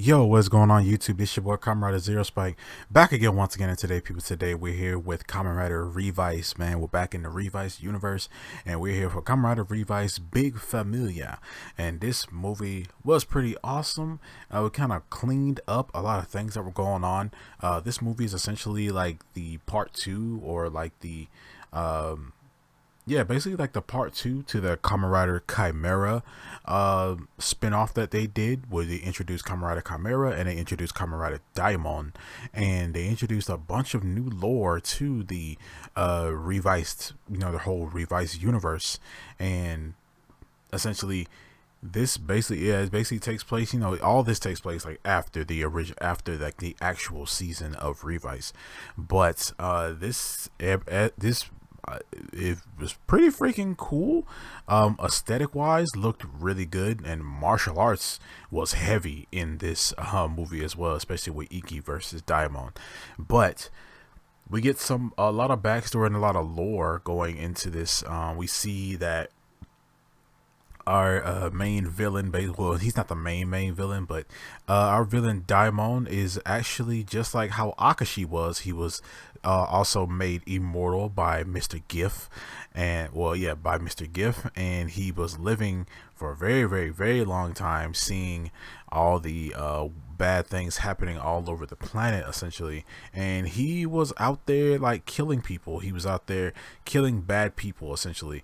Yo, what's going on YouTube? This your boy Kamen Rider Zero Spike back again once again. And today, people, today we're here with Kamen Rider Revice, man. We're back in the Revice universe, and we're here for Kamen Rider Revice Big Familia. And this movie was pretty awesome. We kind of cleaned up a lot of things that were going on. This movie is essentially like the part two, or like the yeah, basically like the part two to the Kamen Rider Chimera spin-off that they did, where they introduced Kamen Rider Chimera and they introduced Kamen Rider Daimon, and they introduced a bunch of new lore to the revised, the whole revised universe. And essentially this basically, yeah, it basically takes place, all this takes place like after the original, after like the actual season of Revice. But it was pretty freaking cool. Aesthetic wise, looked really good, and martial arts was heavy in this movie as well, especially with Iki versus Daimon. But we get a lot of backstory and a lot of lore going into this. We see that our main villain, well, he's not the main villain, but our villain Daimon is actually just like how Akashi was. He was also made immortal by Mr. Giff, and by Mr. Giff, and he was living for a very, very, very long time, seeing all the bad things happening all over the planet, essentially. And he was out there like killing people. He was out there killing bad people, essentially.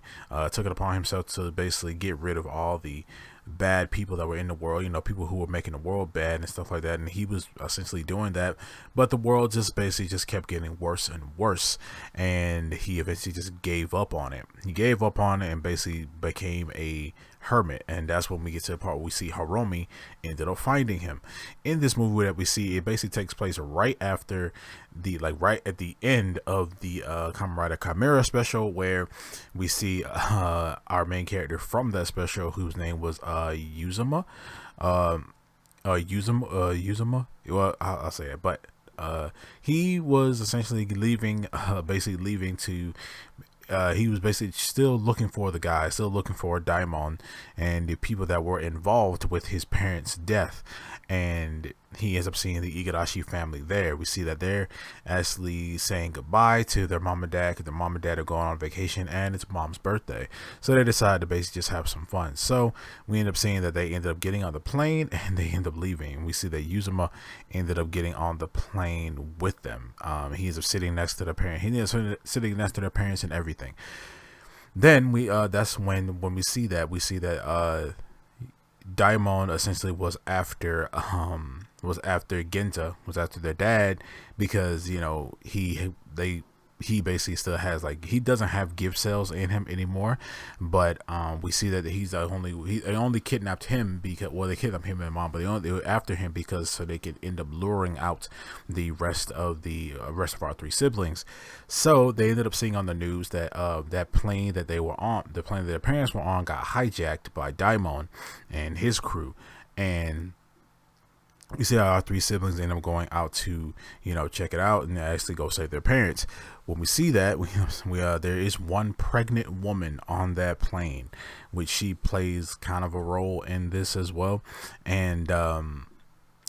Took it upon himself to basically get rid of all the bad people that were in the world, people who were making the world bad and stuff like that. And he was essentially doing that, but the world just basically just kept getting worse and worse, and he eventually just gave up on it. He gave up on it and basically became a hermit. And that's when we get to the part where we see Hiromi ended up finding him. In this movie that we see, it basically takes place right after right at the end of the Kamen Rider Chimera special, where we see our main character from that special, whose name was Yuzuma. Yuzuma. Well, I'll say it, but he was essentially leaving, to he was basically still looking for the guy, still looking for Daimon and the people that were involved with his parents' death. And he ends up seeing the Igarashi family there. We see that they're actually saying goodbye to their mom and dad, because their mom and dad are going on vacation and it's mom's birthday. So they decide to basically just have some fun. So we end up seeing that they ended up getting on the plane and they end up leaving. We see that Yuzuma ended up getting on the plane with them. He ends up sitting next to their parents. He ends up sitting next to their parents and everything. Then that's when we see that Daimon essentially was after Genta, was after their dad, because he basically still has, like, he doesn't have gift cells in him anymore. But we see that they only kidnapped him because, well, they kidnapped him and mom, but they were after him because so they could end up luring out the rest of our three siblings. So they ended up seeing on the news that that plane that they were on, the plane that their parents were on, got hijacked by Daimon and his crew. And we see our three siblings end up going out to, check it out and actually go save their parents. When we see that, there is one pregnant woman on that plane, which she plays kind of a role in this as well. And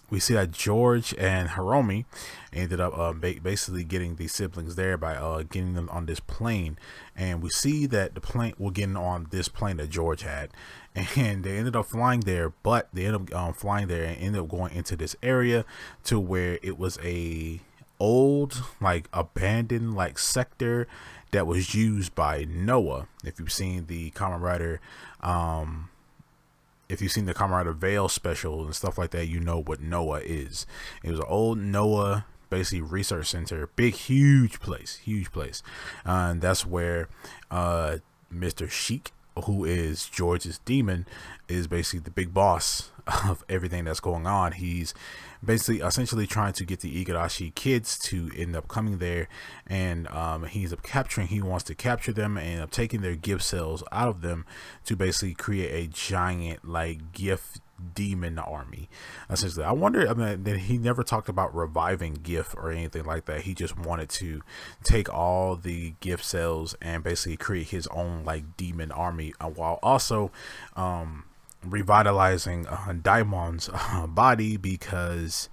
we see that George and Hiromi ended up basically getting these siblings there by getting them on this plane. And we see that the plane, we're getting on this plane that George had, and they ended up flying there. But they ended up flying there and ended up going into this area to where it was a old, like, abandoned, like, sector that was used by Noah. If you've seen the Kamen Rider Veil special and stuff like that, you know what Noah is. It was an old Noah, basically, research center, huge place. And that's where Mr. Sheik, who is George's demon, is basically the big boss of everything that's going on. He's basically essentially trying to get the Igarashi kids to end up coming there, and he wants to capture them and end up taking their gift cells out of them to basically create a giant, like, gift demon army, essentially. I wonder, that he never talked about reviving gift or anything like that. He just wanted to take all the gift cells and basically create his own, like, demon army, while also revitalizing Daimon's body, because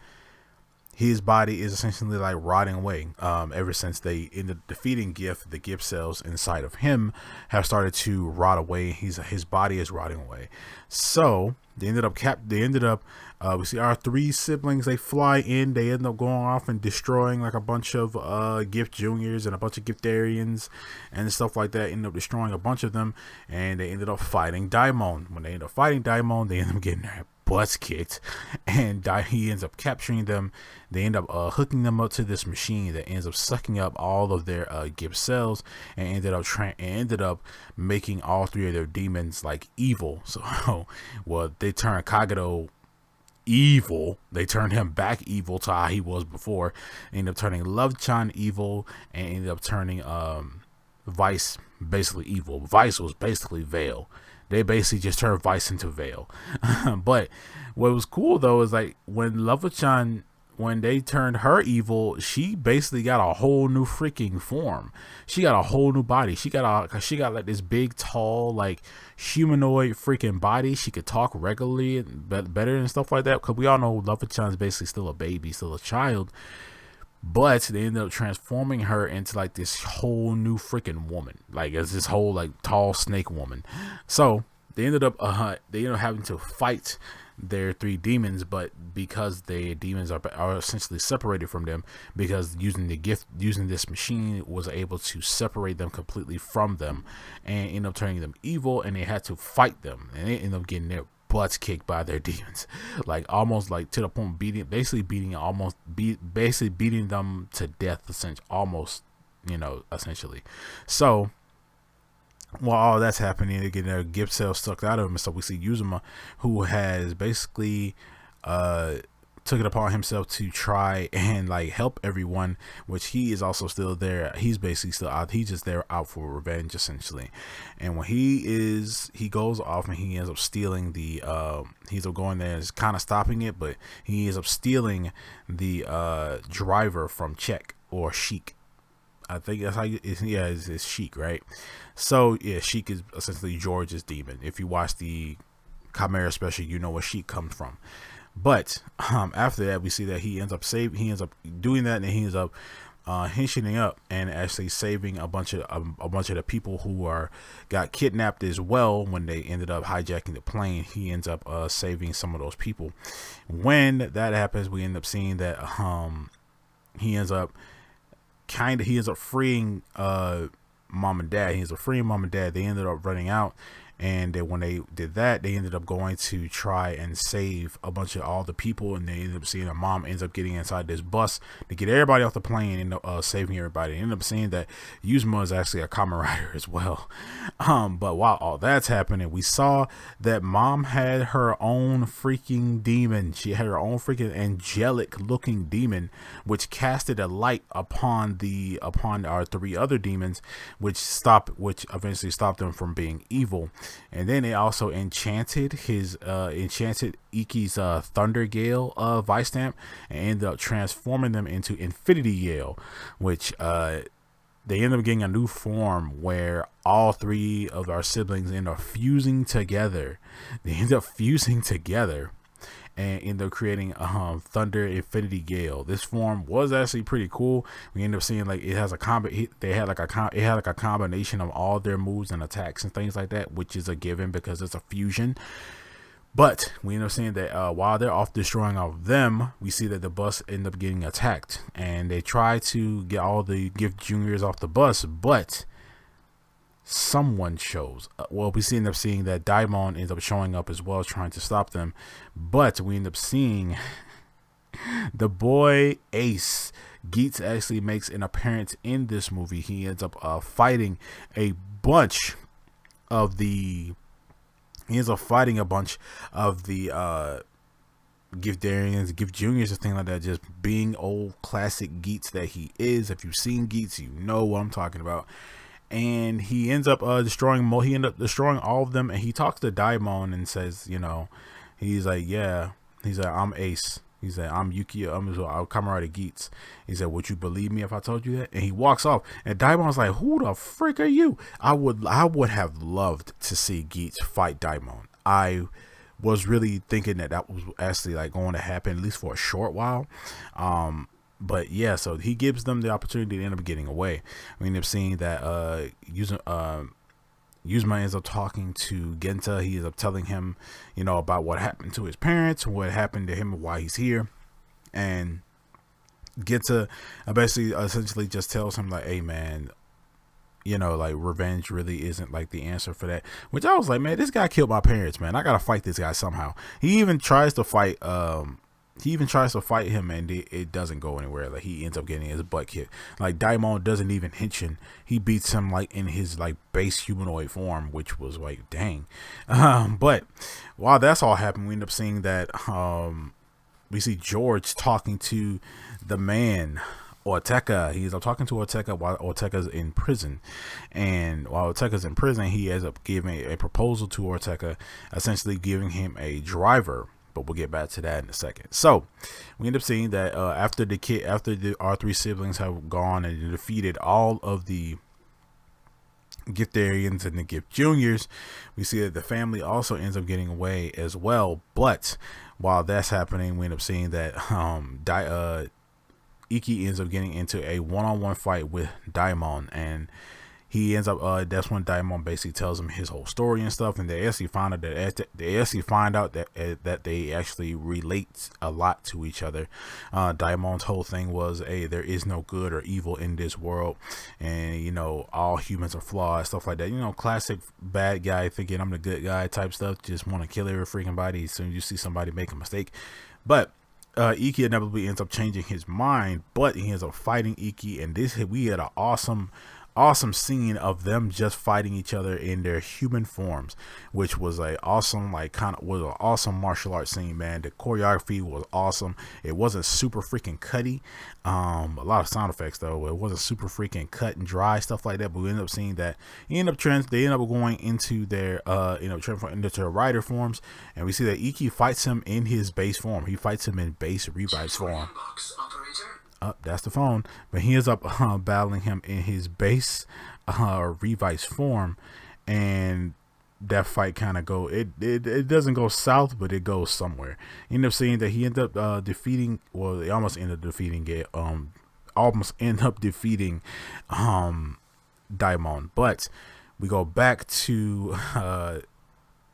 his body is essentially like rotting away. Ever since they ended up defeating Gift, the Gift cells inside of him have started to rot away. His body is rotting away. So they ended up we see our three siblings. They fly in. They end up going off and destroying like a bunch of Gift Juniors and a bunch of Giftarians and stuff like that. End up destroying a bunch of them, and they ended up fighting Daimon. When they end up fighting Daimon, they end up getting their butts kicked, and he ends up capturing them. They end up hooking them up to this machine that ends up sucking up all of their Gift cells, and ended up making all three of their demons like evil. So well, they turned Kagero evil. They turned him back evil to how he was before. Ended up turning Love-chan evil, and ended up turning Vice basically evil. Vice was basically Veil. They basically just turned Vice into Veil. But what was cool though is like when Love-chan, when they turned her evil, she basically got a whole new freaking form. She got a whole new body. She got like this big, tall, like humanoid freaking body. She could talk regularly and better and stuff like that. Because we all know Love-chan's basically still a baby, still a child. But they ended up transforming her into like this whole new freaking woman, like as this whole like tall snake woman. So they ended up having to fight their three demons, but because the demons are essentially separated from them, because using this machine was able to separate them completely from them, and end up turning them evil, and they had to fight them, and they end up getting their butts kicked by their demons, like almost like to the point basically beating them to death, essentially. So while all that's happening, they get their Gift cells sucked out of them. So we see Yuzuma, who has basically took it upon himself to try and like help everyone, which he is also still there. He's basically still out. He's just there out for revenge, essentially. And when he goes off and he ends up stealing he's going there and kind of stopping it, but he ends up stealing the driver from Check or Sheik. I think that's how it's Sheik, right? So yeah, Sheik is essentially George's demon. If you watch the Kamen special, you know where Sheik comes from. But after that, we see that he ends up doing that, and he ends up henching up and actually saving a bunch of the people who got kidnapped as well. When they ended up hijacking the plane, he ends up saving some of those people. When that happens, we end up seeing that he ends up freeing mom and dad. They ended up running out. And then when they did that, they ended up going to try and save a bunch of all the people, and they ended up seeing that mom ends up getting inside this bus to get everybody off the plane and saving everybody. They ended up seeing that Yuzuma is actually a Kamen Rider as well. But while all that's happening, we saw that mom had her own freaking demon. She had her own freaking angelic looking demon, which casted a light upon our three other demons, which eventually stopped them from being evil. And then it also enchanted Iki's Thunder Gale Vice Stamp, and ended up transforming them into Infinity Gale, which they end up getting a new form where all three of our siblings end up fusing together. And end up creating Thunder Infinity Gale. This form was actually pretty cool. We end up seeing like it had like a combination of all their moves and attacks and things like that, which is a given because it's a fusion. But we end up seeing that while they're off destroying all of them, we see that the bus end up getting attacked, and they try to get all the Gift Juniors off the bus, but someone shows we end up seeing that Daimon ends up showing up as well, trying to stop them. But we end up seeing the boy Ace Geets actually makes an appearance in this movie. He ends up fighting a bunch of the Giftarians, Gift Juniors, and things like that, just being old classic Geets that he is. If you've seen Geets, you know what I'm talking about. And he ends up destroying all of them, and he talks to Daimon and says, he's like, I'm Ace. He said, I'm Yukio. I'm Kamen Rider Geets. He said, would you believe me if I told you that? And he walks off, and Daimon's like, who the frick are you? I would have loved to see Geets fight Daimon. I was really thinking that that was actually like going to happen, at least for a short while. But yeah, so he gives them the opportunity to end up getting away. We end up seeing that Yuzuma ends up talking to Genta. He ends up telling him, about what happened to his parents, what happened to him, and why he's here. And Genta basically essentially just tells him like, hey man, like revenge really isn't like the answer for that. Which I was like, man, this guy killed my parents, man. I gotta fight this guy somehow. He even tries to fight him, and it doesn't go anywhere. Like he ends up getting his butt kicked. Like Daimon doesn't even henshin. He beats him like in his like base humanoid form, which was like dang. But while that's all happened, we end up seeing that we see George talking to the man Oteka. He's talking to Oteka while Oteka's in prison, and while Oteka's in prison, he ends up giving a proposal to Oteka, essentially giving him a driver. But we'll get back to that in a second. So we end up seeing that after our three siblings have gone and defeated all of the Githerians and the Gift Juniors, we see that the family also ends up getting away as well. But while that's happening, we end up seeing that Iki ends up getting into a one-on-one fight with Daimon, and he ends up that's when Daimon basically tells him his whole story and stuff, and they actually find out that they actually relate a lot to each other. Daimon's whole thing was, hey, there is no good or evil in this world, and all humans are flawed, stuff like that. Classic bad guy thinking I'm the good guy type stuff, just want to kill every freaking body as soon as you see somebody make a mistake. But Iki inevitably ends up changing his mind, but he ends up fighting Iki, and we had an awesome scene of them just fighting each other in their human forms, which was an awesome martial arts scene, man. The choreography was awesome. It wasn't super freaking cutty, a lot of sound effects though. It wasn't super freaking cut and dry stuff like that, but we ended up seeing that they end up going into their transforming into their rider forms, and we see that Iki fights him in his base form. He fights him in base Revice form. That's the phone, but he ends up battling him in his base Revice form, and that fight kind of it doesn't go south, but it goes somewhere. You end up seeing that he ended up defeating, well, they almost ended up defeating Daimon. But we go back to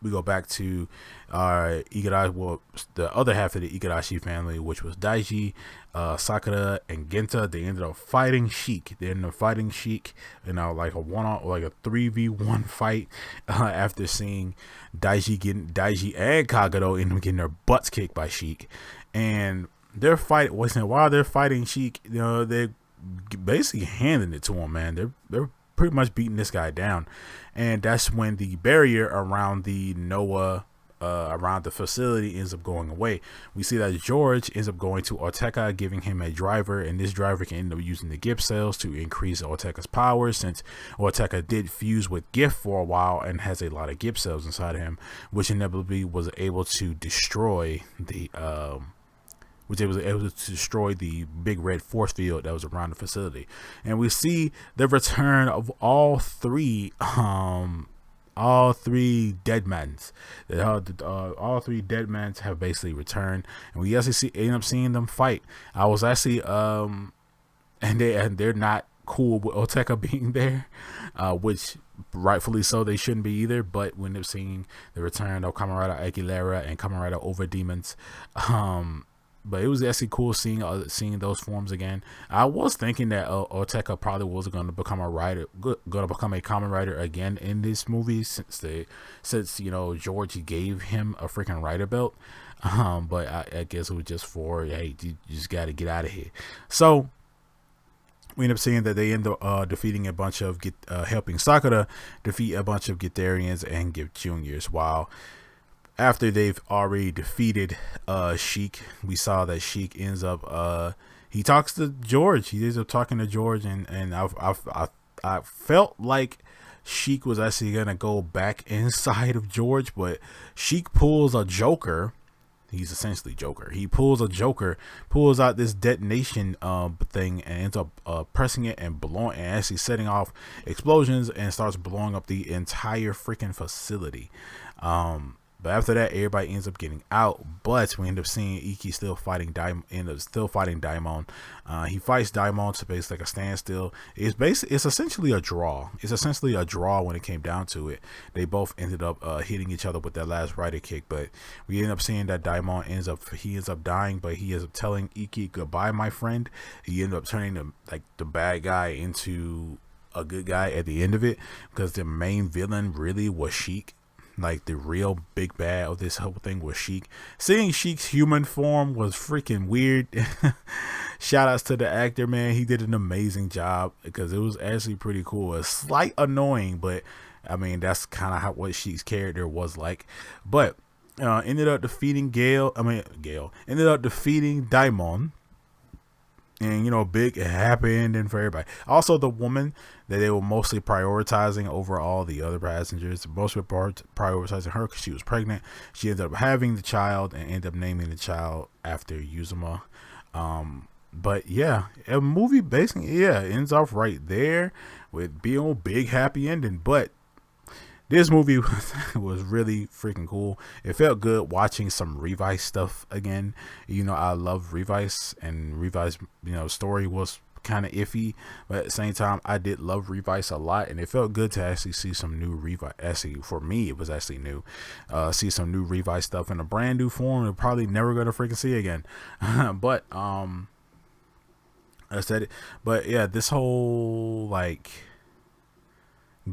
Igarashi, well, the other half of the Igarashi family, which was Daiji, Sakura, and Genta. They ended up fighting Sheik. Like a 3v1 fight after seeing Daiji and Kagero end up getting their butts kicked by Sheik. And while they're fighting Sheik, they're basically handing it to him, man. They're pretty much beating this guy down, and that's when the barrier around the Noah around the facility ends up going away. We see that George ends up going to Oteka, giving him a driver, and this driver can end up using the gift cells to increase Oteka's power, since Oteka did fuse with gift for a while and has a lot of gift cells inside of him, which inevitably was able to destroy the big red force field that was around the facility. And we see the return of all three dead mans. All three dead mans have basically returned, and we actually end up seeing them fight. I was actually and they're not cool with Oteka being there, which rightfully so, they shouldn't be either. But we end up seeing the return of Kamen Rider Aguilera and Kamen Rider Over Demons. But it was actually cool seeing those forms again. I was thinking that Oteka probably was going to become a Kamen Rider again in this movie, since George gave him a freaking rider belt. But I guess it was just for, hey, you just got to get out of here. So we end up seeing that they end up defeating a bunch of helping Sakura defeat a bunch of Githerians and Gift Juniors. While after they've already defeated Sheik, we saw that Sheik ends up he talks to George. He ends up talking to George, and I felt like Sheik was actually gonna go back inside of George, but Sheik pulls a Joker. He's essentially Joker. He pulls out this detonation thing, and ends up pressing it and actually setting off explosions, and starts blowing up the entire freaking facility. But after that, everybody ends up getting out. But we end up seeing Iki still fighting Daimon. He fights Daimon to basically like a standstill. It's essentially a draw. It's essentially a draw when it came down to it. They both ended up hitting each other with that last rider kick. But we end up seeing that Daimon ends up dying, but he ends up telling Iki goodbye, my friend. He ended up turning the bad guy into a good guy at the end of it, because the main villain really was Sheik. Like, the real big bad of this whole thing was Sheik. Seeing Sheik's human form was freaking weird. Shout outs to the actor, man. He did an amazing job, because it was actually pretty cool. A slight annoying, but I mean, that's kind of what Sheik's character was like. But ended up defeating Gale. Ended up defeating Daimon. And, you know, big happy ending for everybody. Also, the woman that they were mostly prioritizing over all the other passengers, mostly prioritizing her because she was pregnant. She ended up having the child and ended up naming the child after Yuzuma. But yeah, a movie basically, ends off right there with being a big happy ending. But this movie was really freaking cool. It felt good watching some Revice stuff again. You know, I love Revice, and Revice, you know, story was kind of iffy, but at the same time, I did love Revice a lot, and it felt good to actually see some new Revice. Actually, for me, it was actually new. See some new Revice stuff in a brand new form. We're probably never gonna freaking see again. But I said it. But yeah, this whole like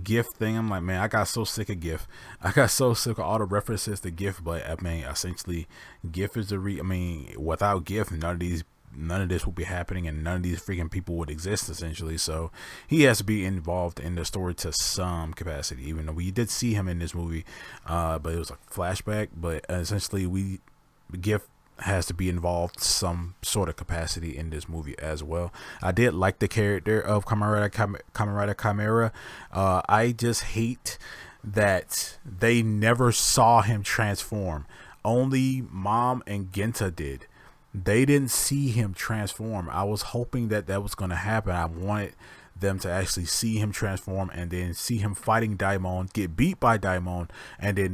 GIF thing, I'm like, man, I got so sick of GIF. I got so sick of all the references to GIF. But I mean, essentially, GIF is without GIF, none of this would be happening, and none of these freaking people would exist, essentially. So he has to be involved in the story to some capacity, even though we did see him in this movie, but it was a flashback. But essentially, GIF has to be involved some sort of capacity in this movie as well. I did like the character of Kamen Rider Chimera. I just hate that they never saw him transform. Only Mom and Genta did. They didn't see him transform. I was hoping that was going to happen. I wanted them to actually see him transform, and then see him fighting Daimon, get beat by Daimon, and then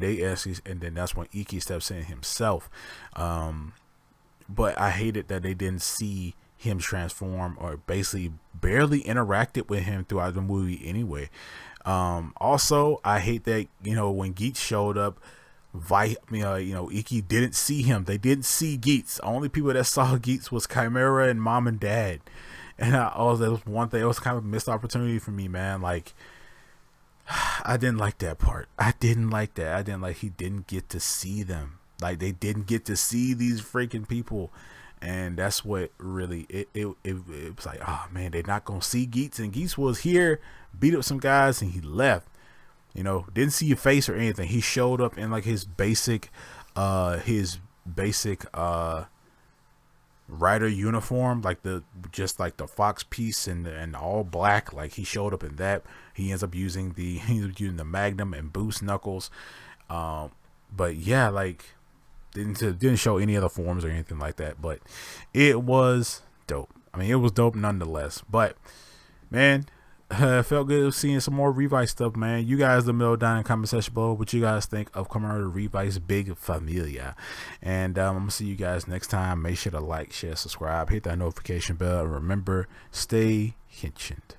that's when Iki steps in himself. But I hated that they didn't see him transform, or basically barely interacted with him throughout the movie anyway. Also, I hate that, you know, when Geets showed up, Iki didn't see him. They didn't see Geets. Only people that saw Geets was Chimera and Mom and Dad. And that was one thing. It was kind of a missed opportunity for me, man. Like, I didn't like that part. I didn't like he didn't get to see them. Like, they didn't get to see these freaking people. And that's what really it was like, oh man, they're not gonna see Geets. And Geets was here, beat up some guys, and he left. You know, didn't see your face or anything. He showed up in like his basic rider uniform, like the fox piece and all black. Like, he showed up in that. He ends up using the Magnum and Boost Knuckles. But yeah, like, didn't show any other forms or anything like that. But it was dope. I mean, it was dope nonetheless. But man, felt good seeing some more Revice stuff, man. You guys, let me know down in the comment section below what you guys think of Kamen Rider Revice Big Familia. And I'm gonna see you guys next time. Make sure to like, share, subscribe, hit that notification bell, and remember, stay henshined.